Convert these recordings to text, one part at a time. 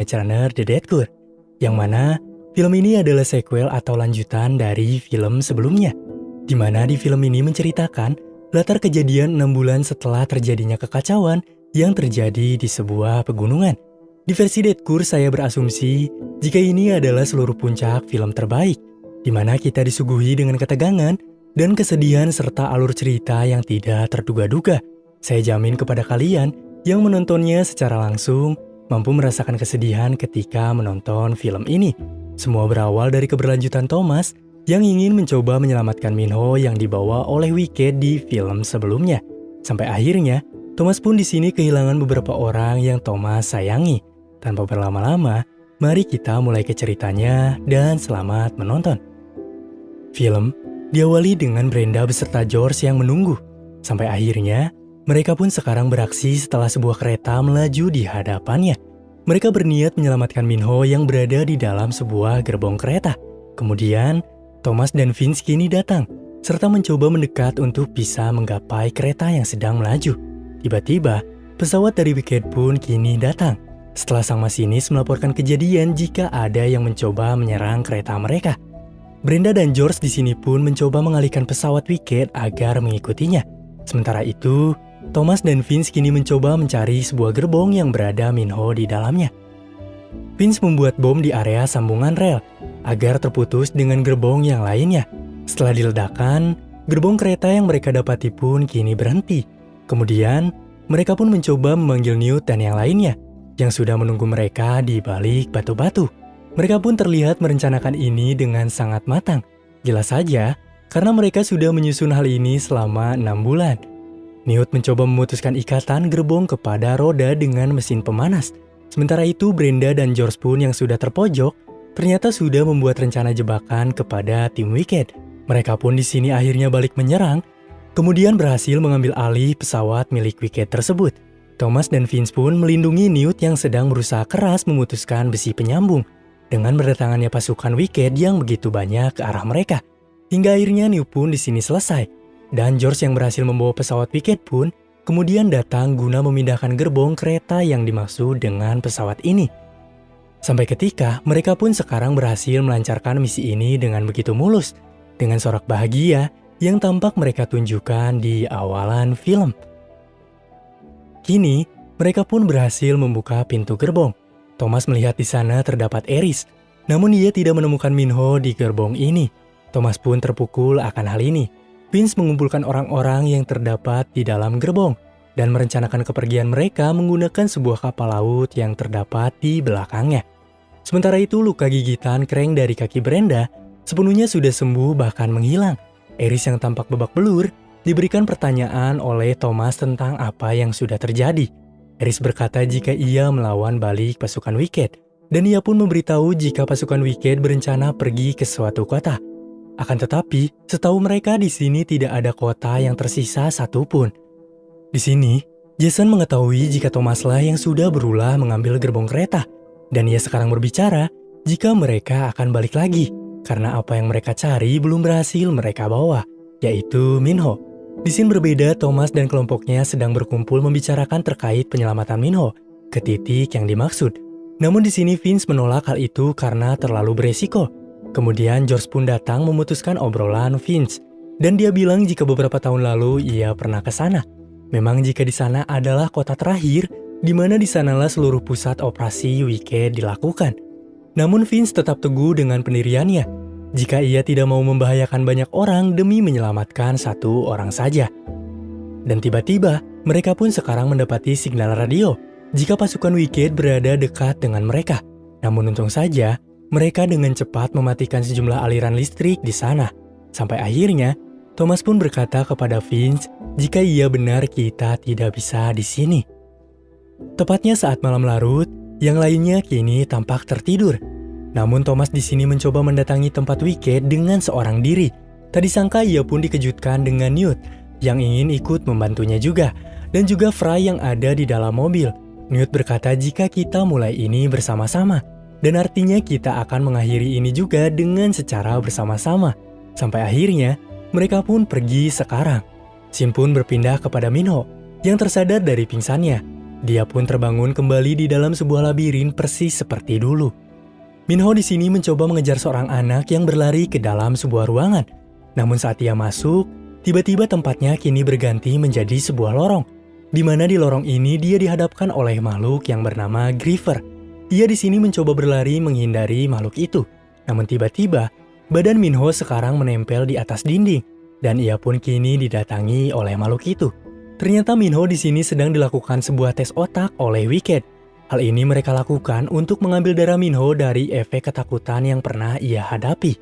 Runner The Dead Cure, yang mana film ini adalah sequel atau lanjutan dari film sebelumnya, di mana di film ini menceritakan latar kejadian 6 bulan setelah terjadinya kekacauan yang terjadi di sebuah pegunungan. Di versi Dead Cure saya berasumsi jika ini adalah seluruh puncak film terbaik, di mana kita disuguhi dengan ketegangan dan kesedihan serta alur cerita yang tidak terduga-duga. Saya jamin kepada kalian yang menontonnya secara langsung mampu merasakan kesedihan ketika menonton film ini. Semua berawal dari keberlanjutan Thomas yang ingin mencoba menyelamatkan Minho yang dibawa oleh Wicked di film sebelumnya. Sampai akhirnya, Thomas pun di sini kehilangan beberapa orang yang Thomas sayangi. Tanpa berlama-lama, mari kita mulai ke ceritanya dan selamat menonton. Film diawali dengan Brenda beserta George yang menunggu. Sampai akhirnya, mereka pun sekarang beraksi setelah sebuah kereta melaju di hadapannya. Mereka berniat menyelamatkan Minho yang berada di dalam sebuah gerbong kereta. Kemudian, Thomas dan Vince kini datang, serta mencoba mendekat untuk bisa menggapai kereta yang sedang melaju. Tiba-tiba, pesawat dari Wicked pun kini datang. Setelah sang masinis melaporkan kejadian jika ada yang mencoba menyerang kereta mereka. Brenda dan George di sini pun mencoba mengalihkan pesawat Wicked agar mengikutinya. Sementara itu, Thomas dan Vince kini mencoba mencari sebuah gerbong yang berada Minho di dalamnya. Vince membuat bom di area sambungan rel agar terputus dengan gerbong yang lainnya. Setelah diledakkan, gerbong kereta yang mereka dapati pun kini berhenti. Kemudian, mereka pun mencoba memanggil Newt dan yang lainnya yang sudah menunggu mereka di balik batu-batu. Mereka pun terlihat merencanakan ini dengan sangat matang. Jelas saja, karena mereka sudah menyusun hal ini selama 6 bulan. Newt mencoba memutuskan ikatan gerbong kepada roda dengan mesin pemanas. Sementara itu, Brenda dan George pun yang sudah terpojok, ternyata sudah membuat rencana jebakan kepada tim Wicked. Mereka pun di sini akhirnya balik menyerang, kemudian berhasil mengambil alih pesawat milik Wicked tersebut. Thomas dan Vince pun melindungi Newt yang sedang berusaha keras memutuskan besi penyambung dengan berdatangannya pasukan Wicked yang begitu banyak ke arah mereka. Hingga akhirnya Newt pun di sini selesai. Dan George yang berhasil membawa pesawat Wicked pun kemudian datang guna memindahkan gerbong kereta yang dimaksud dengan pesawat ini. Sampai ketika mereka pun sekarang berhasil melancarkan misi ini dengan begitu mulus, dengan sorak bahagia yang tampak mereka tunjukkan di awalan film. Kini, mereka pun berhasil membuka pintu gerbong. Thomas melihat di sana terdapat Eris, namun dia tidak menemukan Minho di gerbong ini. Thomas pun terpukul akan hal ini. Vince mengumpulkan orang-orang yang terdapat di dalam gerbong dan merencanakan kepergian mereka menggunakan sebuah kapal laut yang terdapat di belakangnya. Sementara itu, luka gigitan kreng dari kaki Brenda sepenuhnya sudah sembuh bahkan menghilang. Eris yang tampak babak belur diberikan pertanyaan oleh Thomas tentang apa yang sudah terjadi. Eris berkata jika ia melawan balik pasukan Wicked, dan ia pun memberitahu jika pasukan Wicked berencana pergi ke suatu kota. Akan tetapi, setahu mereka di sini tidak ada kota yang tersisa satupun. Di sini, Jason mengetahui jika Thomaslah yang sudah berulah mengambil gerbong kereta, dan ia sekarang berbicara jika mereka akan balik lagi, karena apa yang mereka cari belum berhasil mereka bawa, yaitu Minho. Di sini berbeda, Thomas dan kelompoknya sedang berkumpul membicarakan terkait penyelamatan Minho ke titik yang dimaksud. Namun di sini Vince menolak hal itu karena terlalu beresiko. Kemudian George pun datang memutuskan obrolan Vince, dan dia bilang jika beberapa tahun lalu ia pernah ke sana. Memang jika di sana adalah kota terakhir, di mana di sanalah seluruh pusat operasi Wicked dilakukan. Namun Vince tetap teguh dengan pendiriannya, jika ia tidak mau membahayakan banyak orang demi menyelamatkan satu orang saja. Dan tiba-tiba, mereka pun sekarang mendapati signal radio jika pasukan Wicked berada dekat dengan mereka. Namun untung saja, mereka dengan cepat mematikan sejumlah aliran listrik di sana. Sampai akhirnya, Thomas pun berkata kepada Vince jika ia benar kita tidak bisa di sini. Tepatnya saat malam larut, yang lainnya kini tampak tertidur. Namun Thomas di sini mencoba mendatangi tempat Wicked dengan seorang diri. Tak disangka ia pun dikejutkan dengan Newt yang ingin ikut membantunya juga, dan juga Fry yang ada di dalam mobil. Newt berkata jika kita mulai ini bersama-sama, dan artinya kita akan mengakhiri ini juga dengan secara bersama-sama. Sampai akhirnya, mereka pun pergi sekarang. Shin pun berpindah kepada Minho, yang tersadar dari pingsannya. Dia pun terbangun kembali di dalam sebuah labirin persis seperti dulu. Minho di sini mencoba mengejar seorang anak yang berlari ke dalam sebuah ruangan. Namun saat ia masuk, tiba-tiba tempatnya kini berganti menjadi sebuah lorong, di mana di lorong ini dia dihadapkan oleh makhluk yang bernama Griever. Ia di sini mencoba berlari menghindari makhluk itu. Namun tiba-tiba, badan Minho sekarang menempel di atas dinding, dan ia pun kini didatangi oleh makhluk itu. Ternyata Minho di sini sedang dilakukan sebuah tes otak oleh Wicked. Hal ini mereka lakukan untuk mengambil darah Minho dari efek ketakutan yang pernah ia hadapi.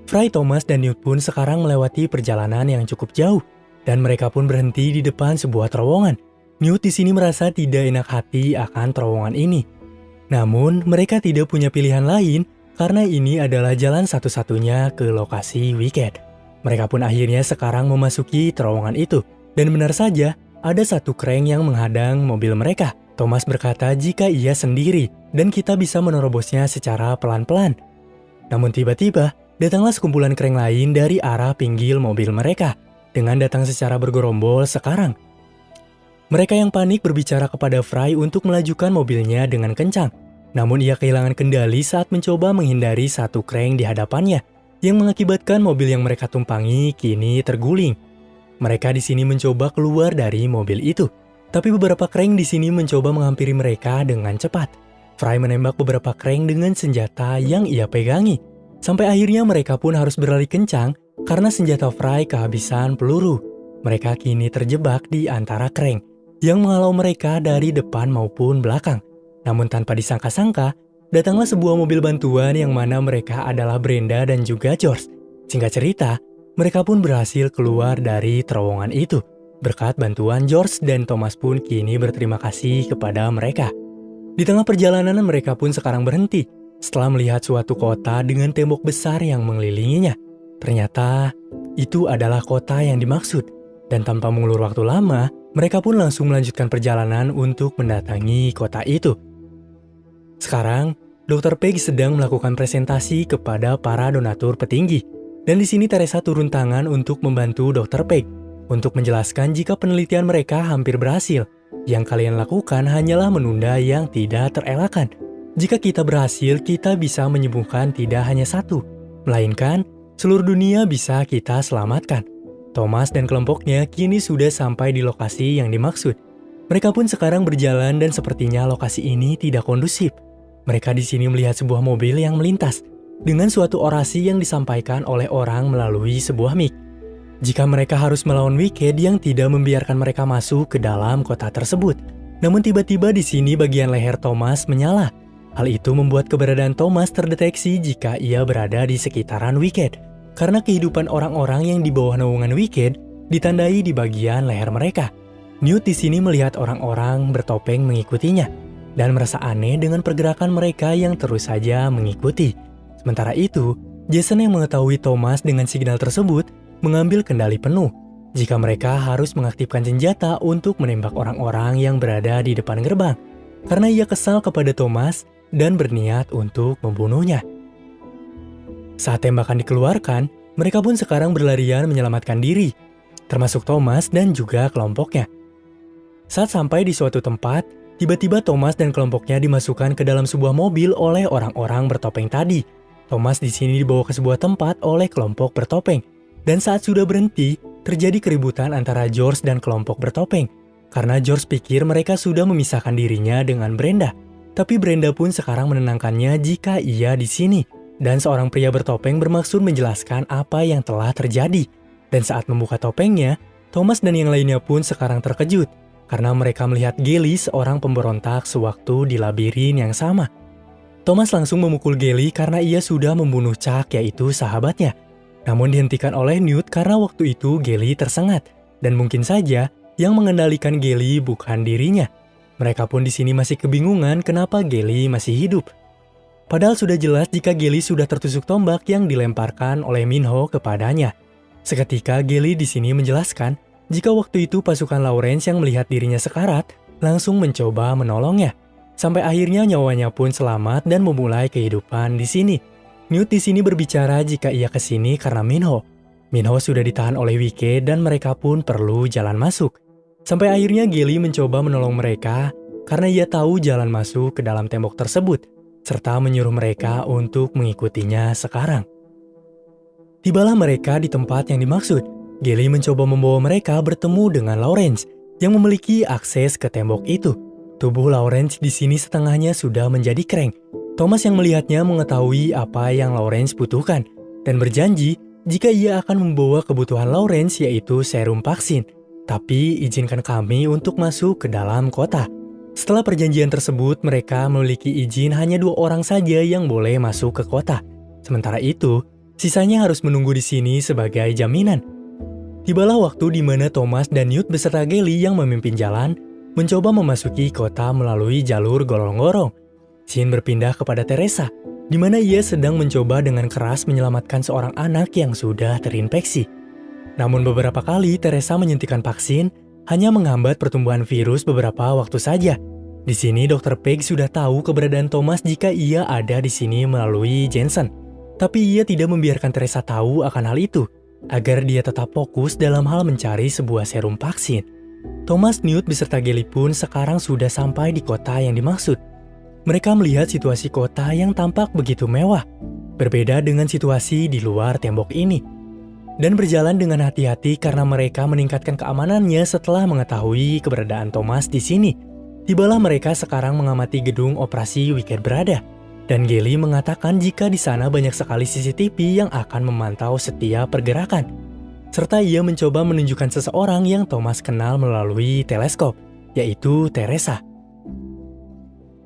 Fry, Thomas, dan Newt pun sekarang melewati perjalanan yang cukup jauh, dan mereka pun berhenti di depan sebuah terowongan. Newt di sini merasa tidak enak hati akan terowongan ini. Namun, mereka tidak punya pilihan lain karena ini adalah jalan satu-satunya ke lokasi Wicked. Mereka pun akhirnya sekarang memasuki terowongan itu, dan benar saja ada satu crank yang menghadang mobil mereka. Thomas berkata jika ia sendiri dan kita bisa menerobosnya secara pelan-pelan. Namun tiba-tiba, datanglah sekumpulan crank lain dari arah pinggir mobil mereka dengan datang secara bergerombol sekarang. Mereka yang panik berbicara kepada Fry untuk melajukan mobilnya dengan kencang. Namun ia kehilangan kendali saat mencoba menghindari satu crank di hadapannya yang mengakibatkan mobil yang mereka tumpangi kini terguling. Mereka di sini mencoba keluar dari mobil itu. Tapi beberapa crank di sini mencoba menghampiri mereka dengan cepat. Fry menembak beberapa crank dengan senjata yang ia pegangi. Sampai akhirnya mereka pun harus berlari kencang karena senjata Fry kehabisan peluru. Mereka kini terjebak di antara crank yang menghalau mereka dari depan maupun belakang. Namun tanpa disangka-sangka, datanglah sebuah mobil bantuan yang mana mereka adalah Brenda dan juga George. Singkat cerita, mereka pun berhasil keluar dari terowongan itu. Berkat bantuan George dan Thomas pun kini berterima kasih kepada mereka. Di tengah perjalanan mereka pun sekarang berhenti setelah melihat suatu kota dengan tembok besar yang mengelilinginya. Ternyata itu adalah kota yang dimaksud. Dan tanpa mengulur waktu lama, mereka pun langsung melanjutkan perjalanan untuk mendatangi kota itu. Sekarang, Dr. Peg sedang melakukan presentasi kepada para donatur petinggi. Dan di sini Teresa turun tangan untuk membantu Dr. Peg untuk menjelaskan jika penelitian mereka hampir berhasil. Yang kalian lakukan hanyalah menunda yang tidak terelakkan. Jika kita berhasil, kita bisa menyembuhkan tidak hanya satu, melainkan seluruh dunia bisa kita selamatkan. Thomas dan kelompoknya kini sudah sampai di lokasi yang dimaksud. Mereka pun sekarang berjalan dan sepertinya lokasi ini tidak kondusif. Mereka di sini melihat sebuah mobil yang melintas dengan suatu orasi yang disampaikan oleh orang melalui sebuah mic. Jika mereka harus melawan Wicked yang tidak membiarkan mereka masuk ke dalam kota tersebut. Namun tiba-tiba di sini bagian leher Thomas menyala. Hal itu membuat keberadaan Thomas terdeteksi jika ia berada di sekitaran Wicked. Karena kehidupan orang-orang yang di bawah naungan Wicked ditandai di bagian leher mereka. Newt di sini melihat orang-orang bertopeng mengikutinya dan merasa aneh dengan pergerakan mereka yang terus saja mengikuti. Sementara itu, Jason yang mengetahui Thomas dengan signal tersebut mengambil kendali penuh jika mereka harus mengaktifkan senjata untuk menembak orang-orang yang berada di depan gerbang karena ia kesal kepada Thomas dan berniat untuk membunuhnya. Saat tembakan dikeluarkan, mereka pun sekarang berlarian menyelamatkan diri, termasuk Thomas dan juga kelompoknya. Saat sampai di suatu tempat, tiba-tiba Thomas dan kelompoknya dimasukkan ke dalam sebuah mobil oleh orang-orang bertopeng tadi. Thomas di sini dibawa ke sebuah tempat oleh kelompok bertopeng. Dan saat sudah berhenti, terjadi keributan antara George dan kelompok bertopeng. Karena George pikir mereka sudah memisahkan dirinya dengan Brenda. Tapi Brenda pun sekarang menenangkannya jika ia di sini. Dan seorang pria bertopeng bermaksud menjelaskan apa yang telah terjadi. Dan saat membuka topengnya, Thomas dan yang lainnya pun sekarang terkejut. Karena mereka melihat Gally seorang pemberontak sewaktu di labirin yang sama. Thomas langsung memukul Gally karena ia sudah membunuh Chuck, yaitu sahabatnya. Namun dihentikan oleh Newt karena waktu itu Gally tersengat. Dan mungkin saja yang mengendalikan Gally bukan dirinya. Mereka pun di sini masih kebingungan kenapa Gally masih hidup. Padahal sudah jelas jika Gally sudah tertusuk tombak yang dilemparkan oleh Minho kepadanya. Seketika Gally di sini menjelaskan jika waktu itu pasukan Lawrence yang melihat dirinya sekarat langsung mencoba menolongnya. Sampai akhirnya nyawanya pun selamat dan memulai kehidupan di sini. Newt di sini berbicara jika ia ke sini karena Minho. Minho sudah ditahan oleh Wicked dan mereka pun perlu jalan masuk. Sampai akhirnya Geli mencoba menolong mereka karena ia tahu jalan masuk ke dalam tembok tersebut, serta menyuruh mereka untuk mengikutinya sekarang. Tibalah mereka di tempat yang dimaksud. Geli mencoba membawa mereka bertemu dengan Lawrence yang memiliki akses ke tembok itu. Tubuh Lawrence di sini setengahnya sudah menjadi kreng. Thomas yang melihatnya mengetahui apa yang Lawrence butuhkan dan berjanji jika ia akan membawa kebutuhan Lawrence yaitu serum vaksin. Tapi izinkan kami untuk masuk ke dalam kota. Setelah perjanjian tersebut, mereka memiliki izin hanya 2 orang saja yang boleh masuk ke kota. Sementara itu, sisanya harus menunggu di sini sebagai jaminan. Tibalah waktu di mana Thomas dan Newt beserta Geli yang memimpin jalan mencoba memasuki kota melalui jalur gorong-gorong. Scene berpindah kepada Teresa, di mana ia sedang mencoba dengan keras menyelamatkan seorang anak yang sudah terinfeksi. Namun beberapa kali Teresa menyuntikkan vaksin hanya menghambat pertumbuhan virus beberapa waktu saja. Di sini Dr. Peg sudah tahu keberadaan Thomas jika ia ada di sini melalui Jensen. Tapi ia tidak membiarkan Teresa tahu akan hal itu, agar dia tetap fokus dalam hal mencari sebuah serum vaksin. Thomas, Newt beserta Geli pun sekarang sudah sampai di kota yang dimaksud. Mereka melihat situasi kota yang tampak begitu mewah, berbeda dengan situasi di luar tembok ini. Dan berjalan dengan hati-hati karena mereka meningkatkan keamanannya setelah mengetahui keberadaan Thomas di sini. Tibalah mereka sekarang mengamati gedung operasi Wicked berada. Dan Geli mengatakan jika di sana banyak sekali CCTV yang akan memantau setiap pergerakan. Serta ia mencoba menunjukkan seseorang yang Thomas kenal melalui teleskop, yaitu Teresa.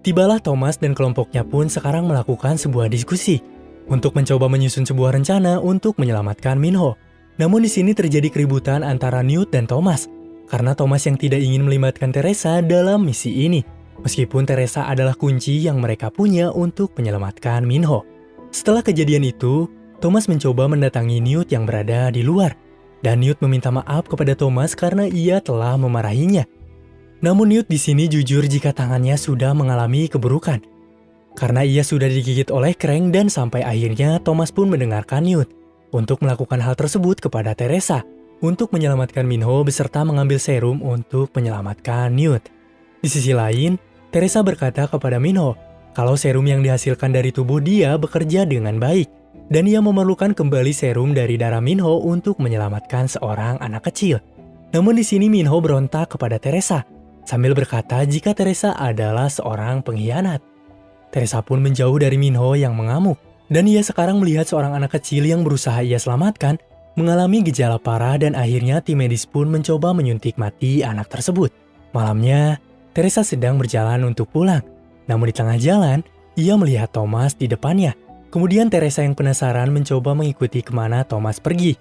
Tibalah Thomas dan kelompoknya pun sekarang melakukan sebuah diskusi untuk mencoba menyusun sebuah rencana untuk menyelamatkan Minho. Namun di sini terjadi keributan antara Newt dan Thomas, karena Thomas yang tidak ingin melibatkan Teresa dalam misi ini, meskipun Teresa adalah kunci yang mereka punya untuk menyelamatkan Minho. Setelah kejadian itu, Thomas mencoba mendatangi Newt yang berada di luar, dan Newt meminta maaf kepada Thomas karena ia telah memarahinya. Namun Newt di sini jujur jika tangannya sudah mengalami keburukan, karena ia sudah digigit oleh kreng dan sampai akhirnya Thomas pun mendengarkan Newt untuk melakukan hal tersebut kepada Teresa untuk menyelamatkan Minho beserta mengambil serum untuk menyelamatkan Newt. Di sisi lain, Teresa berkata kepada Minho kalau serum yang dihasilkan dari tubuh dia bekerja dengan baik dan ia memerlukan kembali serum dari darah Minho untuk menyelamatkan seorang anak kecil. Namun di sini Minho berontak kepada Teresa sambil berkata jika Teresa adalah seorang pengkhianat. Teresa pun menjauh dari Minho yang mengamuk, dan ia sekarang melihat seorang anak kecil yang berusaha ia selamatkan mengalami gejala parah dan akhirnya tim medis pun mencoba menyuntik mati anak tersebut. Malamnya, Teresa sedang berjalan untuk pulang, namun di tengah jalan, ia melihat Thomas di depannya. Kemudian Teresa yang penasaran mencoba mengikuti kemana Thomas pergi.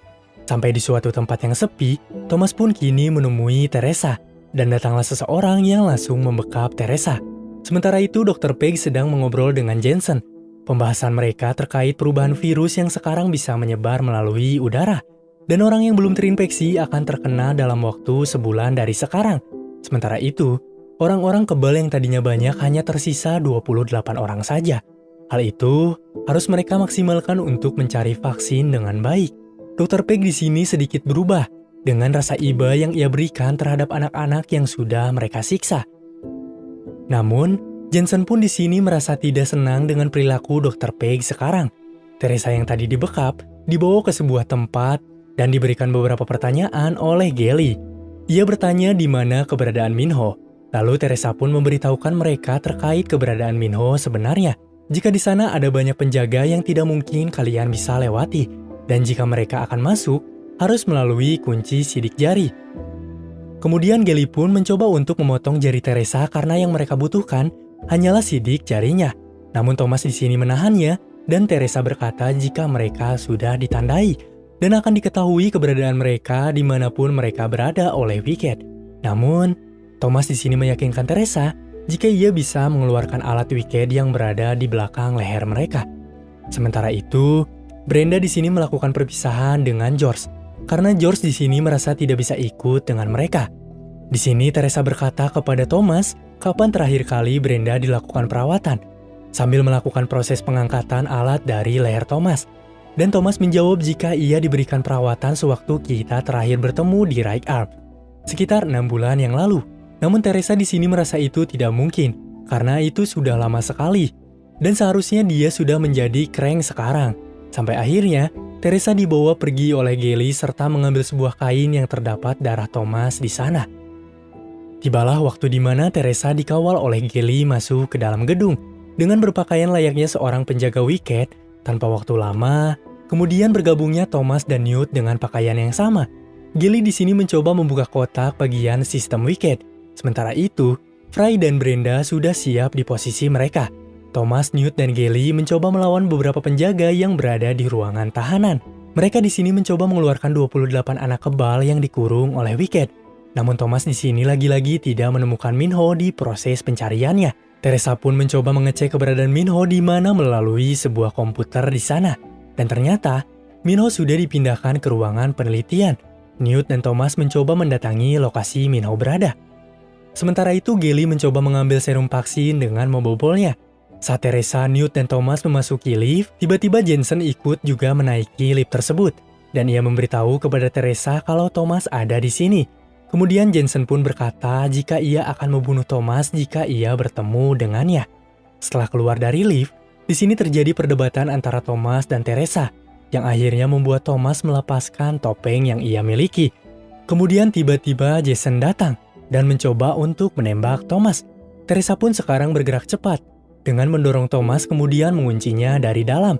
Sampai di suatu tempat yang sepi, Thomas pun kini menemui Teresa, dan datanglah seseorang yang langsung membekap Teresa. Sementara itu, Dr. Peg sedang mengobrol dengan Jensen. Pembahasan mereka terkait perubahan virus yang sekarang bisa menyebar melalui udara. Dan orang yang belum terinfeksi akan terkena dalam waktu sebulan dari sekarang. Sementara itu, orang-orang kebal yang tadinya banyak hanya tersisa 28 orang saja. Hal itu harus mereka maksimalkan untuk mencari vaksin dengan baik. Dr. Peg di sini sedikit berubah dengan rasa iba yang ia berikan terhadap anak-anak yang sudah mereka siksa. Namun, Jensen pun di sini merasa tidak senang dengan perilaku Dr. Peg sekarang. Teresa yang tadi dibekap dibawa ke sebuah tempat dan diberikan beberapa pertanyaan oleh Geli. Ia bertanya di mana keberadaan Minho. Lalu Teresa pun memberitahukan mereka terkait keberadaan Minho sebenarnya. Jika di sana ada banyak penjaga yang tidak mungkin kalian bisa lewati. Dan jika mereka akan masuk, harus melalui kunci sidik jari. Kemudian Geli pun mencoba untuk memotong jari Teresa karena yang mereka butuhkan hanyalah sidik jarinya. Namun Thomas di sini menahannya dan Teresa berkata jika mereka sudah ditandai dan akan diketahui keberadaan mereka dimanapun mereka berada oleh Wicked. Namun Thomas di sini meyakinkan Teresa jika ia bisa mengeluarkan alat Wicked yang berada di belakang leher mereka. Sementara itu, Brenda di sini melakukan perpisahan dengan George karena George di sini merasa tidak bisa ikut dengan mereka. Di sini Teresa berkata kepada Thomas kapan terakhir kali Brenda dilakukan perawatan, sambil melakukan proses pengangkatan alat dari leher Thomas. Dan Thomas menjawab jika ia diberikan perawatan sewaktu kita terakhir bertemu di Right Arm. sekitar 6 bulan yang lalu. Namun Teresa di sini merasa itu tidak mungkin, karena itu sudah lama sekali. Dan seharusnya dia sudah menjadi crank sekarang. Sampai akhirnya, Teresa dibawa pergi oleh Gelly serta mengambil sebuah kain yang terdapat darah Thomas di sana. Tibalah waktu di mana Teresa dikawal oleh Gelly masuk ke dalam gedung dengan berpakaian layaknya seorang penjaga wicket tanpa waktu lama. Kemudian bergabungnya Thomas dan Newt dengan pakaian yang sama. Gelly di sini mencoba membuka kotak bagian sistem wicket. Sementara itu, Fry dan Brenda sudah siap di posisi mereka. Thomas, Newt, dan Gelly mencoba melawan beberapa penjaga yang berada di ruangan tahanan. Mereka di sini mencoba mengeluarkan 28 anak kebal yang dikurung oleh wicket. Namun Thomas di sini lagi-lagi tidak menemukan Minho di proses pencariannya. Teresa pun mencoba mengecek keberadaan Minho di mana melalui sebuah komputer di sana. Dan ternyata, Minho sudah dipindahkan ke ruangan penelitian. Newt dan Thomas mencoba mendatangi lokasi Minho berada. Sementara itu, Gelly mencoba mengambil serum vaksin dengan membobolnya. Saat Teresa, Newt, dan Thomas memasuki lift, tiba-tiba Jensen ikut juga menaiki lift tersebut. Dan ia memberitahu kepada Teresa kalau Thomas ada di sini. Kemudian Jensen pun berkata jika ia akan membunuh Thomas jika ia bertemu dengannya. Setelah keluar dari lift, di sini terjadi perdebatan antara Thomas dan Teresa, yang akhirnya membuat Thomas melepaskan topeng yang ia miliki. Kemudian tiba-tiba Jason datang dan mencoba untuk menembak Thomas. Teresa pun sekarang bergerak cepat, dengan mendorong Thomas kemudian menguncinya dari dalam.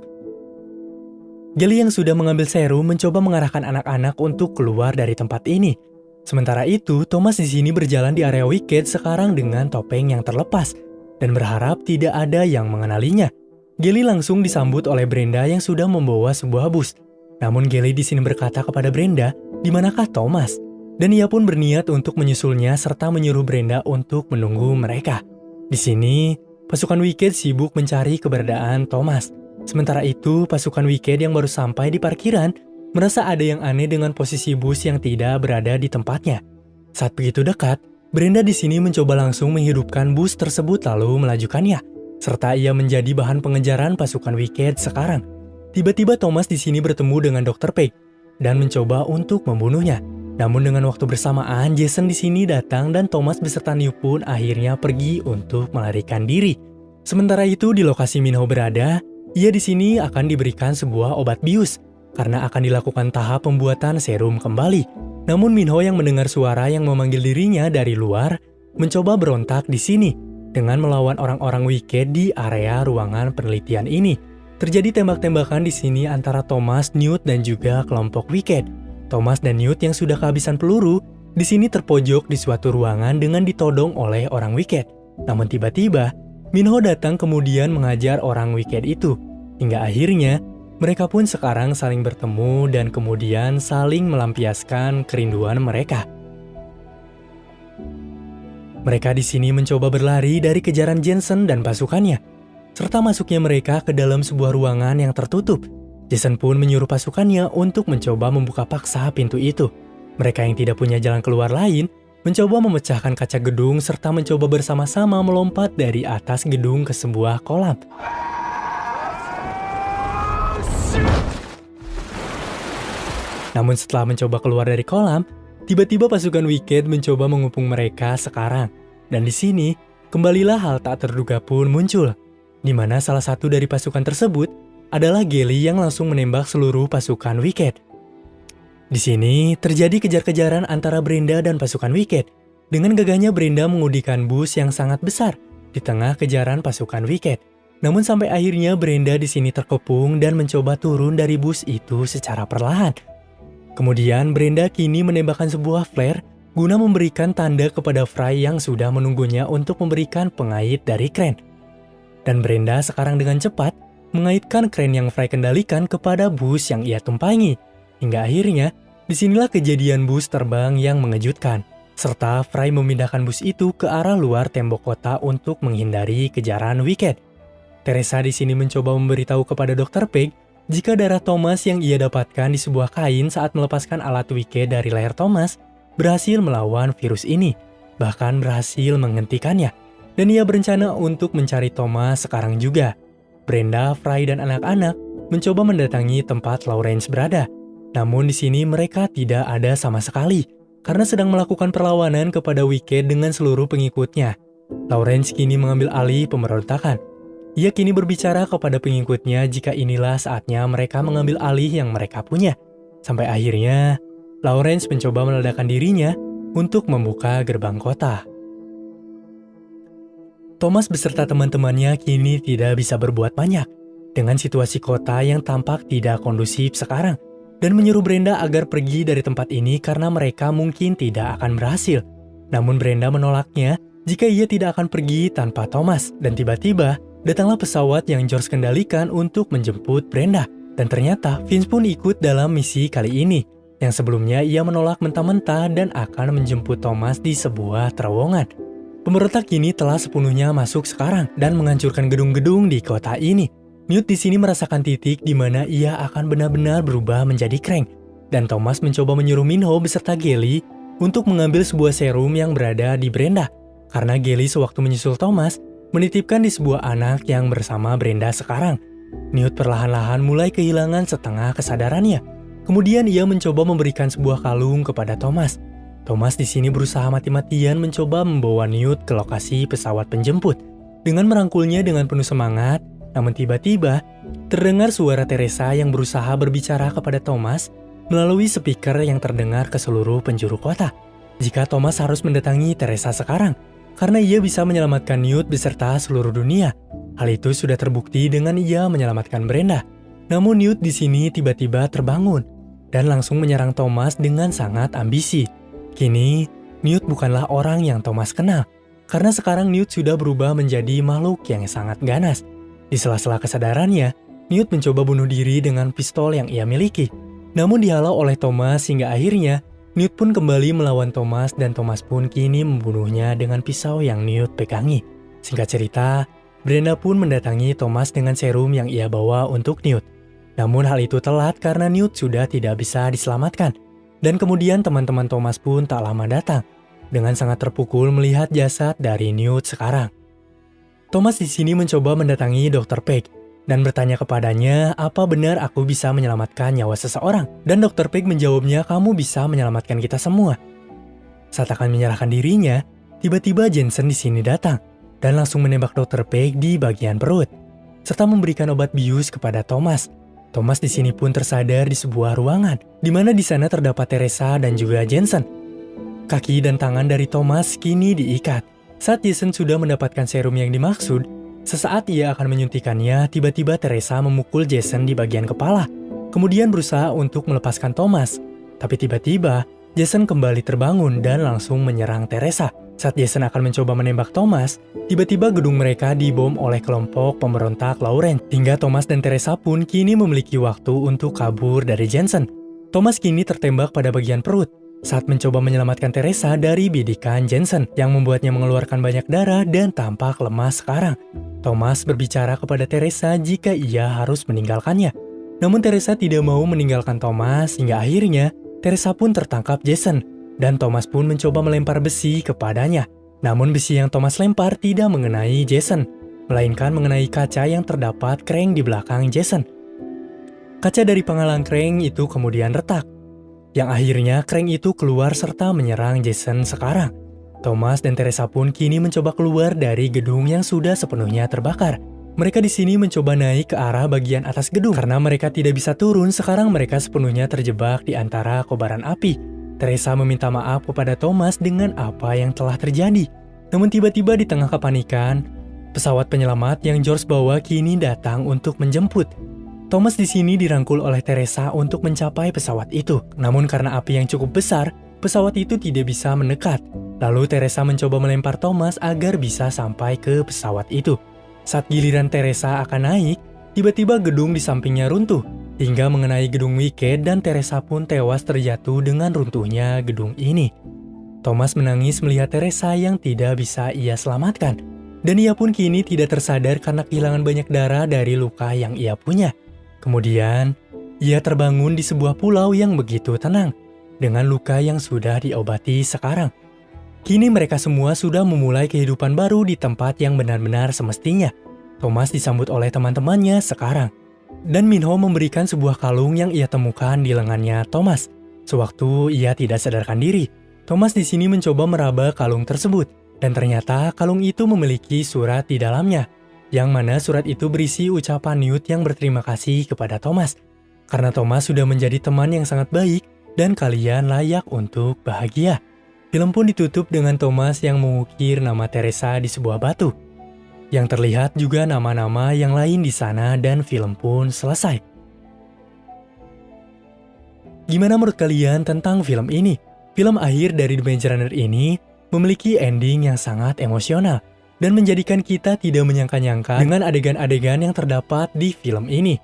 Gelly yang sudah mengambil serum mencoba mengarahkan anak-anak untuk keluar dari tempat ini. Sementara itu, Thomas di sini berjalan di area wicket sekarang dengan topeng yang terlepas dan berharap tidak ada yang mengenalinya. Gelly langsung disambut oleh Brenda yang sudah membawa sebuah bus. Namun Gelly di sini berkata kepada Brenda, "Di manakah Thomas?" Dan ia pun berniat untuk menyusulnya serta menyuruh Brenda untuk menunggu mereka. Di sini, pasukan wicket sibuk mencari keberadaan Thomas. Sementara itu, pasukan wicket yang baru sampai di parkiran merasa ada yang aneh dengan posisi bus yang tidak berada di tempatnya. Saat begitu dekat, Brenda di sini mencoba langsung menghidupkan bus tersebut lalu melajukannya, serta ia menjadi bahan pengejaran pasukan wicket sekarang. Tiba-tiba Thomas di sini bertemu dengan Dr. Peg dan mencoba untuk membunuhnya. Namun dengan waktu bersamaan, Jason di sini datang dan Thomas beserta Newt pun akhirnya pergi untuk melarikan diri. Sementara itu di lokasi Minho berada, ia di sini akan diberikan sebuah obat bius karena akan dilakukan tahap pembuatan serum kembali. Namun Minho yang mendengar suara yang memanggil dirinya dari luar, mencoba berontak di sini dengan melawan orang-orang wicket di area ruangan penelitian ini. Terjadi tembak-tembakan di sini antara Thomas, Newt, dan juga kelompok wicket. Thomas dan Newt yang sudah kehabisan peluru, di sini terpojok di suatu ruangan dengan ditodong oleh orang wicket. Namun tiba-tiba, Minho datang kemudian mengajar orang wicket itu. Hingga akhirnya, mereka pun sekarang saling bertemu dan kemudian saling melampiaskan kerinduan mereka. Mereka di sini mencoba berlari dari kejaran Jensen dan pasukannya, serta masuknya mereka ke dalam sebuah ruangan yang tertutup. Jason pun menyuruh pasukannya untuk mencoba membuka paksa pintu itu. Mereka yang tidak punya jalan keluar lain, mencoba memecahkan kaca gedung serta mencoba bersama-sama melompat dari atas gedung ke sebuah kolam. Namun setelah mencoba keluar dari kolam, tiba-tiba pasukan wicket mencoba mengepung mereka sekarang. Dan di sini, kembalilah hal tak terduga pun muncul, di mana salah satu dari pasukan tersebut adalah Gelly yang langsung menembak seluruh pasukan wicket. Di sini, terjadi kejar-kejaran antara Brenda dan pasukan wicket. Dengan gagahnya Brenda mengudikan bus yang sangat besar di tengah kejaran pasukan wicket. Namun sampai akhirnya Brenda di sini terkepung dan mencoba turun dari bus itu secara perlahan. Kemudian Brenda kini menembakkan sebuah flare guna memberikan tanda kepada Fry yang sudah menunggunya untuk memberikan pengait dari kren. Dan Brenda sekarang dengan cepat mengaitkan kren yang Fry kendalikan kepada bus yang ia tumpangi. Hingga akhirnya, disinilah kejadian bus terbang yang mengejutkan. Serta Fry memindahkan bus itu ke arah luar tembok kota untuk menghindari kejaran wicket. Teresa di sini mencoba memberitahu kepada Dr. Peg jika darah Thomas yang ia dapatkan di sebuah kain saat melepaskan alat wicket dari leher Thomas berhasil melawan virus ini, bahkan berhasil menghentikannya. Dan ia berencana untuk mencari Thomas sekarang juga. Brenda, Fry, dan anak-anak mencoba mendatangi tempat Lawrence berada. Namun di sini mereka tidak ada sama sekali. karena sedang melakukan perlawanan kepada Wicked dengan seluruh pengikutnya. Lawrence kini mengambil alih pemberontakan. Ia kini berbicara kepada pengikutnya jika inilah saatnya mereka mengambil alih yang mereka punya. Sampai akhirnya, Lawrence mencoba meledakkan dirinya untuk membuka gerbang kota. Thomas beserta teman-temannya kini tidak bisa berbuat banyak dengan situasi kota yang tampak tidak kondusif sekarang, dan menyuruh Brenda agar pergi dari tempat ini karena mereka mungkin tidak akan berhasil. Namun Brenda menolaknya jika ia tidak akan pergi tanpa Thomas, dan tiba-tiba datanglah pesawat yang George kendalikan untuk menjemput Brenda. Dan ternyata Vince pun ikut dalam misi kali ini, yang sebelumnya ia menolak mentah-mentah dan akan menjemput Thomas di sebuah terowongan. Pemberontak kini telah sepenuhnya masuk sekarang dan menghancurkan gedung-gedung di kota ini. Newt di sini merasakan titik di mana ia akan benar-benar berubah menjadi Krang, dan Thomas mencoba menyuruh Minho beserta Gally untuk mengambil sebuah serum yang berada di Brenda, karena Gally sewaktu menyusul Thomas menitipkan di sebuah anak yang bersama Brenda sekarang. Newt perlahan-lahan mulai kehilangan setengah kesadarannya. Kemudian ia mencoba memberikan sebuah kalung kepada Thomas. Thomas di sini berusaha mati-matian mencoba membawa Newt ke lokasi pesawat penjemput dengan merangkulnya dengan penuh semangat. Namun tiba-tiba terdengar suara Teresa yang berusaha berbicara kepada Thomas melalui speaker yang terdengar ke seluruh penjuru kota. Jika Thomas harus mendatangi Teresa sekarang karena ia bisa menyelamatkan Newt beserta seluruh dunia. Hal itu sudah terbukti dengan ia menyelamatkan Brenda. Namun Newt di sini tiba-tiba terbangun dan langsung menyerang Thomas dengan sangat ambisi. Kini, Newt bukanlah orang yang Thomas kenal, karena sekarang Newt sudah berubah menjadi makhluk yang sangat ganas. Di sela-sela kesadarannya, Newt mencoba bunuh diri dengan pistol yang ia miliki. Namun dihalau oleh Thomas hingga akhirnya, Newt pun kembali melawan Thomas dan Thomas pun kini membunuhnya dengan pisau yang Newt pegangi. Singkat cerita, Brenda pun mendatangi Thomas dengan serum yang ia bawa untuk Newt. Namun hal itu telat karena Newt sudah tidak bisa diselamatkan. Dan kemudian teman-teman Thomas pun tak lama datang, dengan sangat terpukul melihat jasad dari Newt sekarang. Thomas di sini mencoba mendatangi Dr. Peg dan bertanya kepadanya apa benar aku bisa menyelamatkan nyawa seseorang. Dan Dr. Peg menjawabnya, kamu bisa menyelamatkan kita semua. Saat akan menyerahkan dirinya, tiba-tiba Jensen di sini datang dan langsung menembak Dr. Peg di bagian perut, serta memberikan obat bius kepada Thomas. Thomas di sini pun tersadar di sebuah ruangan, di mana di sana terdapat Teresa dan juga Jensen. Kaki dan tangan dari Thomas kini diikat. Saat Jensen sudah mendapatkan serum yang dimaksud, sesaat ia akan menyuntikannya, tiba-tiba Teresa memukul Jensen di bagian kepala, kemudian berusaha untuk melepaskan Thomas. Tapi tiba-tiba, Jensen kembali terbangun dan langsung menyerang Teresa. Saat Jensen akan mencoba menembak Thomas, tiba-tiba gedung mereka dibom oleh kelompok pemberontak Lawrence, hingga Thomas dan Teresa pun kini memiliki waktu untuk kabur dari Jensen. Thomas kini tertembak pada bagian perut saat mencoba menyelamatkan Teresa dari bidikan Jensen yang membuatnya mengeluarkan banyak darah dan tampak lemas sekarang. Thomas berbicara kepada Teresa jika ia harus meninggalkannya. Namun Teresa tidak mau meninggalkan Thomas hingga akhirnya Teresa pun tertangkap Jensen. Dan Thomas pun mencoba melempar besi kepadanya. Namun besi yang Thomas lempar tidak mengenai Jensen, melainkan mengenai kaca yang terdapat Krang di belakang Jensen. Kaca dari penghalang Krang itu kemudian retak, yang akhirnya Krang itu keluar serta menyerang Jensen sekarang. Thomas dan Teresa pun kini mencoba keluar dari gedung yang sudah sepenuhnya terbakar. Mereka di sini mencoba naik ke arah bagian atas gedung karena mereka tidak bisa turun. Sekarang mereka sepenuhnya terjebak di antara kobaran api. Teresa meminta maaf kepada Thomas dengan apa yang telah terjadi. Namun tiba-tiba di tengah kepanikan, pesawat penyelamat yang George bawa kini datang untuk menjemput. Thomas di sini dirangkul oleh Teresa untuk mencapai pesawat itu. Namun karena api yang cukup besar, pesawat itu tidak bisa mendekat. Lalu Teresa mencoba melempar Thomas agar bisa sampai ke pesawat itu. Saat giliran Teresa akan naik, tiba-tiba gedung di sampingnya runtuh, hingga mengenai gedung Wicked dan Teresa pun tewas terjatuh dengan runtuhnya gedung ini. Thomas menangis melihat Teresa yang tidak bisa ia selamatkan. Dan ia pun kini tidak tersadar karena kehilangan banyak darah dari luka yang ia punya. Kemudian, ia terbangun di sebuah pulau yang begitu tenang, dengan luka yang sudah diobati sekarang. Kini mereka semua sudah memulai kehidupan baru di tempat yang benar-benar semestinya. Thomas disambut oleh teman-temannya sekarang. Dan Minho memberikan sebuah kalung yang ia temukan di lengannya Thomas sewaktu ia tidak sadarkan diri. Thomas di sini mencoba meraba kalung tersebut, dan ternyata kalung itu memiliki surat di dalamnya, yang mana surat itu berisi ucapan Newt yang berterima kasih kepada Thomas. Karena Thomas sudah menjadi teman yang sangat baik, dan kalian layak untuk bahagia. Film pun ditutup dengan Thomas yang mengukir nama Teresa di sebuah batu. Yang terlihat juga nama-nama yang lain di sana dan film pun selesai. Gimana menurut kalian tentang film ini? Film akhir dari The Maze Runner ini memiliki ending yang sangat emosional dan menjadikan kita tidak menyangka-nyangka dengan adegan-adegan yang terdapat di film ini.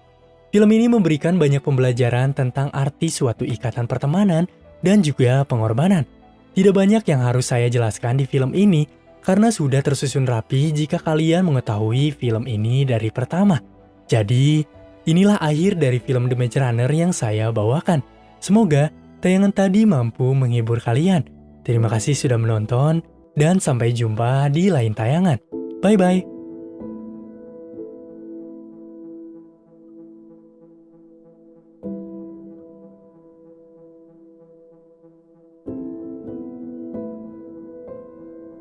Film ini memberikan banyak pembelajaran tentang arti suatu ikatan pertemanan dan juga pengorbanan. Tidak banyak yang harus saya jelaskan di film ini karena sudah tersusun rapi jika kalian mengetahui film ini dari pertama. Jadi, inilah akhir dari film The Maze Runner yang saya bawakan. Semoga tayangan tadi mampu menghibur kalian. Terima kasih sudah menonton, dan sampai jumpa di lain tayangan. Bye-bye.